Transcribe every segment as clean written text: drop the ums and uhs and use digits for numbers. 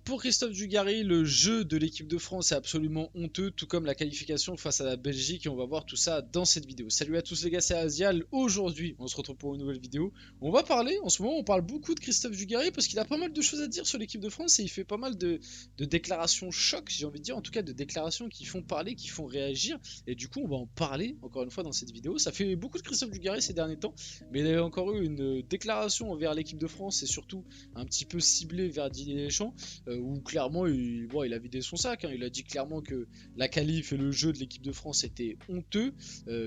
Pour Christophe Dugarry, le jeu de l'équipe de France est absolument honteux, tout comme la qualification face à la Belgique, et on va voir tout ça dans cette vidéo. Salut à tous les gars, c'est Azial. Aujourd'hui, on se retrouve pour une nouvelle vidéo. On va parler, en ce moment, on parle beaucoup de Christophe Dugarry parce qu'il a pas mal de choses à dire sur l'équipe de France et il fait pas mal de déclarations choc, j'ai envie de dire, en tout cas de déclarations qui font parler, qui font réagir. Et du coup, on va en parler encore une fois dans cette vidéo. Ça fait beaucoup de Christophe Dugarry ces derniers temps, mais il y a encore eu une déclaration envers l'équipe de France et surtout un petit peu ciblée vers Didier Deschamps. Où clairement il a vidé son sac, hein. Il a dit clairement que la qualif et le jeu de l'équipe de France était honteux,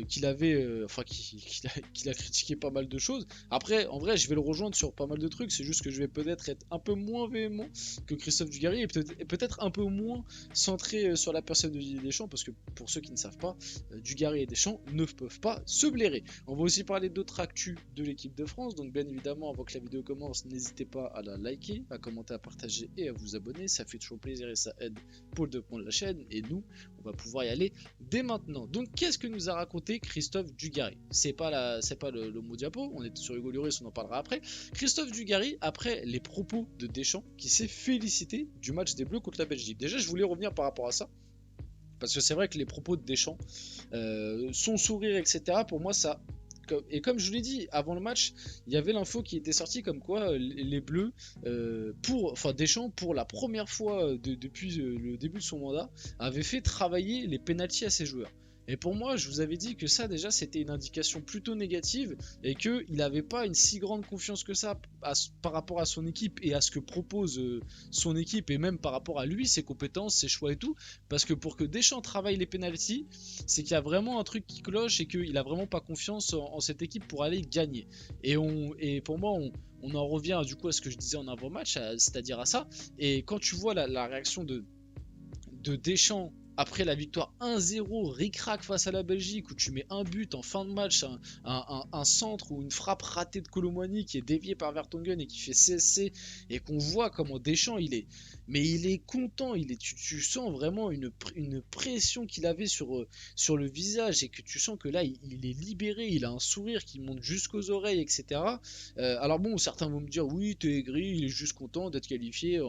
qu'il avait, qu'il a critiqué pas mal de choses. Après, en vrai, je vais le rejoindre sur pas mal de trucs, c'est juste que je vais peut-être être un peu moins véhément que Christophe Dugarry et peut-être un peu moins centré sur la personne de Didier Deschamps, parce que pour ceux qui ne savent pas, Dugarry et Deschamps ne peuvent pas se blairer. On va aussi parler d'autres actus de l'équipe de France, donc bien évidemment, avant que la vidéo commence, n'hésitez pas à la liker, à commenter, à partager et à vous abonner, ça fait toujours plaisir et ça aide pour le développement de la chaîne, et nous, on va pouvoir y aller dès maintenant. Donc qu'est-ce que nous a raconté Christophe Dugarry? C'est pas le mot diapo, on est sur Hugo Lloris, on en parlera après. Christophe Dugarry, après les propos de Deschamps, qui s'est félicité du match des Bleus contre la Belgique. Déjà, je voulais revenir par rapport à ça, parce que c'est vrai que les propos de Deschamps, son sourire, etc., pour moi, ça... Et comme je vous l'ai dit, avant le match, il y avait l'info qui était sortie comme quoi les Bleus, Deschamps, pour la première fois depuis le début de son mandat, avait fait travailler les pénaltys à ses joueurs. Et pour moi, je vous avais dit que ça, déjà, c'était une indication plutôt négative et qu'il n'avait pas une si grande confiance que ça par rapport à son équipe et à ce que propose son équipe et même par rapport à lui, ses compétences, ses choix et tout. Parce que pour que Deschamps travaille les pénaltys, c'est qu'il y a vraiment un truc qui cloche et qu'il a vraiment pas confiance en cette équipe pour aller gagner. Et pour moi, on en revient du coup à ce que je disais en avant-match, c'est-à-dire à ça. Et quand tu vois la réaction de Deschamps après la victoire 1-0 ric-rac face à la Belgique, où tu mets un but en fin de match, un centre ou une frappe ratée de Kolo Muani qui est déviée par Vertonghen et qui fait CSC, et qu'on voit comment Deschamps il est content, tu sens vraiment une pression qu'il avait sur le visage, et que tu sens que là il est libéré, il a un sourire qui monte jusqu'aux oreilles, etc. Alors bon, certains vont me dire oui, t'es aigri, il est juste content d'être qualifié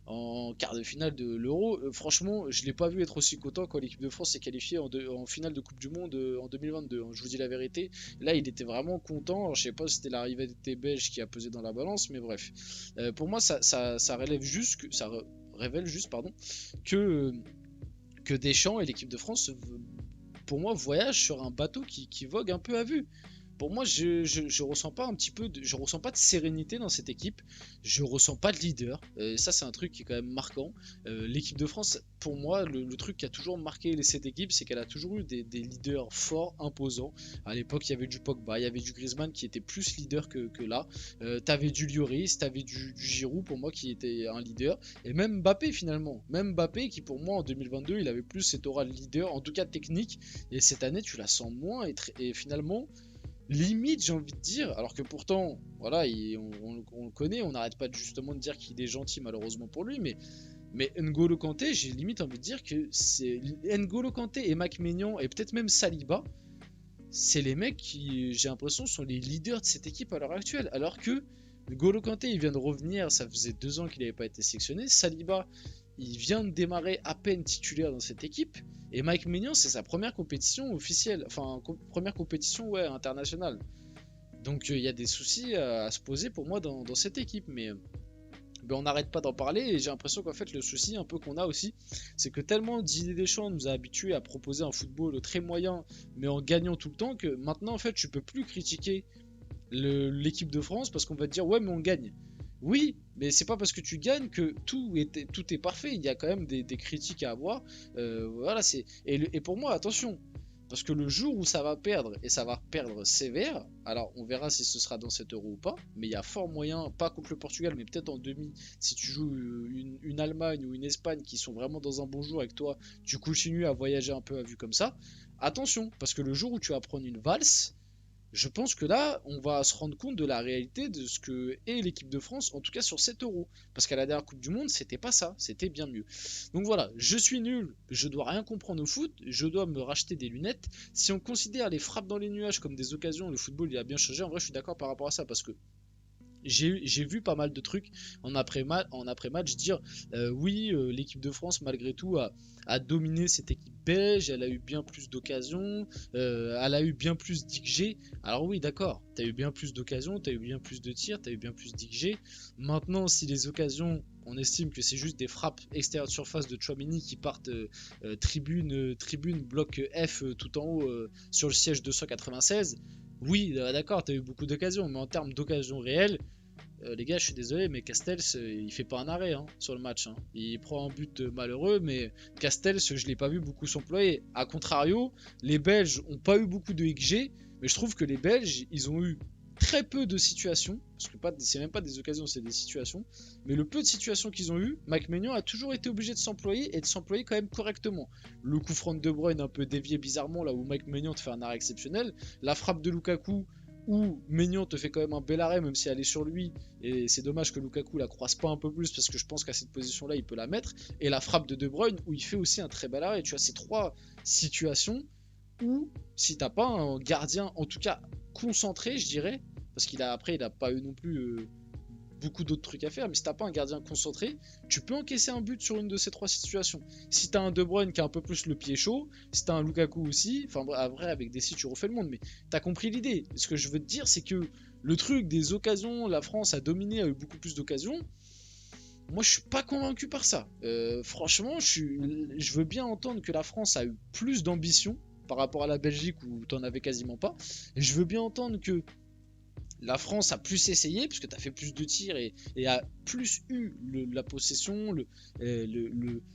en quart de finale de l'Euro. Franchement, je l'ai pas vu être aussi content quand l'équipe de France s'est qualifiée en finale de Coupe du Monde en 2022, hein. Je vous dis la vérité. Là, il était vraiment content. Alors, je sais pas si c'était l'arrivée des Belges qui a pesé dans la balance, mais bref. Pour moi, ça révèle juste que Deschamps et l'équipe de France, pour moi, voyagent sur un bateau qui vogue un peu à vue. Pour moi, je ressens pas je ressens pas de sérénité dans cette équipe. Je ressens pas de leader. Ça, c'est un truc qui est quand même marquant. L'équipe de France, pour moi, le truc qui a toujours marqué cette équipe, c'est qu'elle a toujours eu des leaders forts, imposants. À l'époque, il y avait du Pogba, il y avait du Griezmann qui était plus leader que là. T'avais du Lloris, t'avais du Giroud pour moi qui était un leader. Et même Mbappé finalement. Même Mbappé qui pour moi en 2022, il avait plus cette aura de leader, en tout cas technique. Et cette année, tu la sens moins. Et finalement, limite, j'ai envie de dire, alors que pourtant, voilà, on le connaît, on n'arrête pas justement de dire qu'il est gentil malheureusement pour lui, mais N'Golo Kanté, j'ai limite envie de dire que c'est N'Golo Kanté et Mac Maignan et peut-être même Saliba, c'est les mecs qui, j'ai l'impression, sont les leaders de cette équipe à l'heure actuelle, alors que N'Golo Kanté, il vient de revenir, ça faisait 2 ans qu'il n'avait pas été sélectionné. Saliba, il vient de démarrer à peine titulaire dans cette équipe. Et Mike Maignan, c'est sa première compétition officielle, enfin première compétition internationale. Donc il y a des soucis à se poser pour moi dans cette équipe. Mais on n'arrête pas d'en parler et j'ai l'impression qu'en fait le souci un peu qu'on a aussi, c'est que tellement Didier Deschamps nous a habitués à proposer un football très moyen mais en gagnant tout le temps, que maintenant en fait tu peux plus critiquer l'équipe de France parce qu'on va te dire ouais mais on gagne. Oui, mais c'est pas parce que tu gagnes que tout est parfait. Il y a quand même des critiques à avoir. Voilà, et pour moi, attention, parce que le jour où ça va perdre, et ça va perdre sévère, alors on verra si ce sera dans cet euro ou pas, mais il y a fort moyen, pas contre le Portugal, mais peut-être en demi, si tu joues une Allemagne ou une Espagne qui sont vraiment dans un bon jour avec toi, tu continues à voyager un peu à vue comme ça. Attention, parce que le jour où tu vas prendre une valse, je pense que là, on va se rendre compte de la réalité de ce que est l'équipe de France, en tout cas sur 7 euros. Parce qu'à la dernière Coupe du Monde, c'était pas ça, c'était bien mieux. Donc voilà, je suis nul, je dois rien comprendre au foot, je dois me racheter des lunettes. Si on considère les frappes dans les nuages comme des occasions, le football il a bien changé. En vrai, je suis d'accord par rapport à ça, parce que j'ai vu pas mal de trucs en après-match dire oui, l'équipe de France malgré tout a dominé cette équipe belge, elle a eu bien plus d'occasions, elle a eu bien plus d'XG. Alors oui, d'accord, t'as eu bien plus d'occasions, t'as eu bien plus de tirs, t'as eu bien plus d'XG. Maintenant, si les occasions, on estime que c'est juste des frappes extérieures de surface de Tchouaméni qui partent tribune, bloc F tout en haut sur le siège 296, oui, d'accord, t'as eu beaucoup d'occasions, mais en termes d'occasions réelles, les gars, je suis désolé, mais Castells, il fait pas un arrêt sur le match. Il prend un but malheureux, mais Castells, je l'ai pas vu beaucoup s'employer. A contrario, les Belges ont pas eu beaucoup de XG, mais je trouve que les Belges, ils ont eu très peu de situations, parce que c'est même pas des occasions, c'est des situations. Mais le peu de situations qu'ils ont eu, Mike Maignan a toujours été obligé de s'employer et de s'employer quand même correctement. Le coup franc de De Bruyne un peu dévié bizarrement, là où Mike Maignan te fait un arrêt exceptionnel. La frappe de Lukaku où Maignan te fait quand même un bel arrêt même si elle est sur lui et c'est dommage que Lukaku la croise pas un peu plus parce que je pense qu'à cette position là il peut la mettre, et la frappe de De Bruyne où il fait aussi un très bel arrêt. Tu as ces trois situations où si t'as pas un gardien en tout cas concentré, je dirais, parce qu'il a après il a pas eu non plus beaucoup d'autres trucs à faire, mais si t'as pas un gardien concentré, tu peux encaisser un but sur une de ces trois situations. Si t'as un De Bruyne qui a un peu plus le pied chaud, si t'as un Lukaku aussi, enfin vrai avec des tu refais le monde, mais t'as compris l'idée. Ce que je veux te dire, c'est que le truc des occasions, la France a dominé, a eu beaucoup plus d'occasions. Moi, je suis pas convaincu par ça. Franchement, je veux bien entendre que la France a eu plus d'ambition par rapport à la Belgique où t'en avais quasiment pas. Et je veux bien entendre que la France a plus essayé, puisque tu as fait plus de tirs et a plus eu la possession,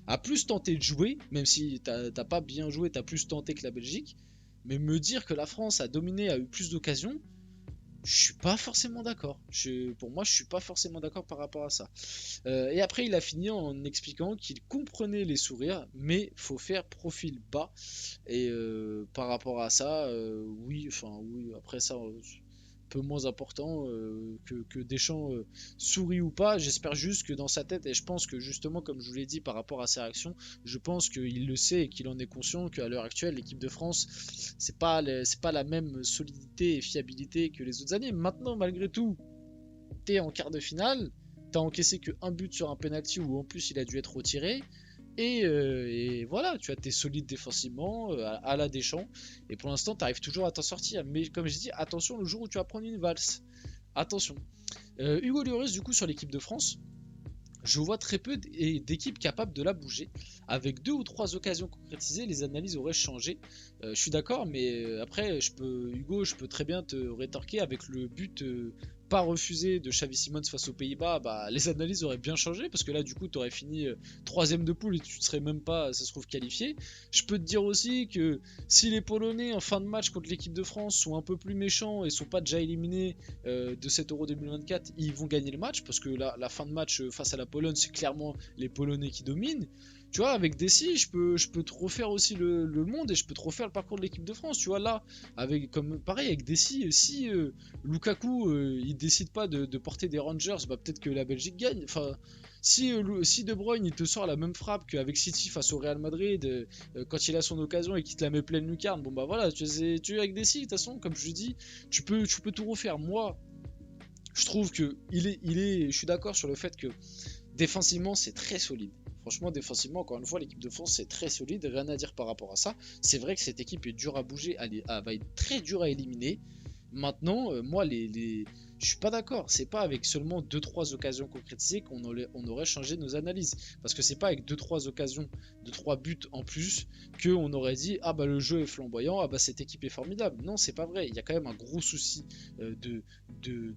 a plus tenté de jouer, même si t'as pas bien joué, tu as plus tenté que la Belgique. Mais me dire que la France a dominé, a eu plus d'occasions, je suis pas forcément d'accord. Pour moi, je suis pas forcément d'accord par rapport à ça. Et après, il a fini en expliquant qu'il comprenait les sourires, mais faut faire profil bas. Et par rapport à ça, oui, enfin oui, après ça, peu moins important que Deschamps sourit ou pas. J'espère juste que dans sa tête, et je pense que justement, comme je vous l'ai dit par rapport à ses réactions, je pense qu'il le sait et qu'il en est conscient qu'à l'heure actuelle, l'équipe de France, c'est pas la même solidité et fiabilité que les autres années. Maintenant, malgré tout, t'es en quart de finale, t'as encaissé que un but sur un penalty où en plus il a dû être retiré. Et voilà, tu as été solide défensivement à la Deschamps. Et pour l'instant, tu arrives toujours à t'en sortir. Mais comme je dis, attention le jour où tu vas prendre une valse. Attention. Hugo Lloris, du coup, sur l'équipe de France, je vois très peu d'équipes capables de la bouger. Avec deux ou trois occasions concrétisées, les analyses auraient changé. Je suis d'accord, mais après, Hugo, je peux très bien te rétorquer avec le but pas refusé de Xavi Simons face aux Pays-Bas. Bah, les analyses auraient bien changé parce que là, du coup, tu aurais fini troisième de poule et tu ne serais même pas, ça se trouve, qualifié. Je peux te dire aussi que si les Polonais en fin de match contre l'équipe de France sont un peu plus méchants et sont pas déjà éliminés de cet Euro 2024, ils vont gagner le match parce que la fin de match face à la Pologne, c'est clairement les Polonais qui dominent. Tu vois, avec Dessy, je peux te refaire aussi le monde et je peux te refaire le parcours de l'équipe de France. Tu vois, là, comme pareil avec Dessy, si Lukaku il décide pas de porter des Rangers, bah peut-être que la Belgique gagne. Enfin, si De Bruyne il te sort la même frappe qu'avec City face au Real Madrid quand il a son occasion et qu'il te la met pleine lucarne, bon bah voilà, tu avec Dessy, de toute façon, comme je dis, tu peux tout refaire. Moi, je trouve que je suis d'accord sur le fait que défensivement, c'est très solide. Franchement, défensivement, encore une fois, l'équipe de France, c'est très solide. Rien à dire par rapport à ça. C'est vrai que cette équipe est dure à bouger. Elle va être très dure à éliminer. Maintenant, moi, je suis pas d'accord. C'est pas avec seulement 2-3 occasions concrétisées qu'on aurait changé nos analyses. Parce que c'est pas avec 2-3 occasions, 2-3 buts en plus, qu'on aurait dit ah bah le jeu est flamboyant, ah bah cette équipe est formidable. Non, c'est pas vrai. Il y a quand même un gros souci de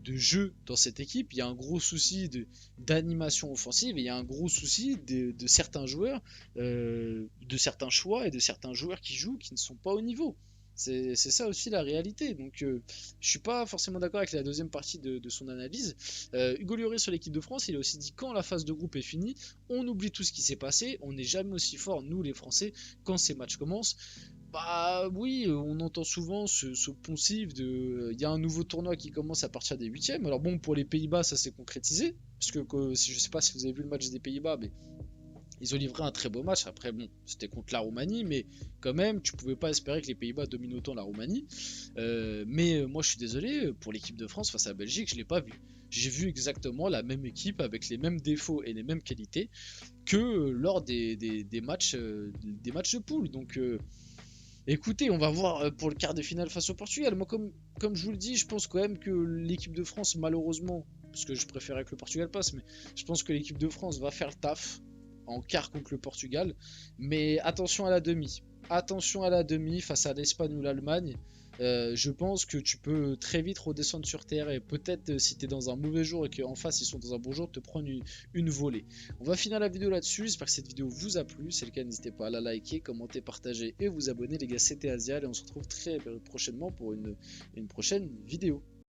jeu dans cette équipe. Il y a un gros souci d'animation offensive et il y a un gros souci de certains joueurs, de certains choix et de certains joueurs qui jouent qui ne sont pas au niveau. C'est ça aussi la réalité. Donc je suis pas forcément d'accord avec la deuxième partie de son analyse. Hugo Lloris sur l'équipe de France, il a aussi dit quand la phase de groupe est finie, on oublie tout ce qui s'est passé, on n'est jamais aussi fort, nous les Français, quand ces matchs commencent. Bah oui, on entend souvent ce poncif de il y a un nouveau tournoi qui commence à partir des huitièmes. Alors bon, pour les Pays-Bas, ça s'est concrétisé. Parce que si je sais pas si vous avez vu le match des Pays-Bas, mais ils ont livré un très beau match. Après, bon, c'était contre la Roumanie, mais quand même, tu pouvais pas espérer que les Pays-Bas dominent autant la Roumanie. Mais moi, je suis désolé, pour l'équipe de France face à la Belgique, je l'ai pas vu. j'ai vu exactement la même équipe avec les mêmes défauts et les mêmes qualités que lors des matchs de poule. Donc écoutez, on va voir pour le quart de finale face au Portugal. Moi, comme je vous le dis, je pense quand même que l'équipe de France, malheureusement, parce que je préférais que le Portugal passe, mais je pense que l'équipe de France va faire le taf en quart contre le Portugal. Mais attention à la demi. Attention à la demi face à l'Espagne ou l'Allemagne. Je pense que tu peux très vite redescendre sur terre et peut-être si tu es dans un mauvais jour et qu'en face ils sont dans un bon jour, te prendre une volée. On va finir la vidéo là-dessus, j'espère que cette vidéo vous a plu, si c'est le cas n'hésitez pas à la liker, commenter, partager et vous abonner les gars, c'était Asial et on se retrouve très prochainement pour une prochaine vidéo.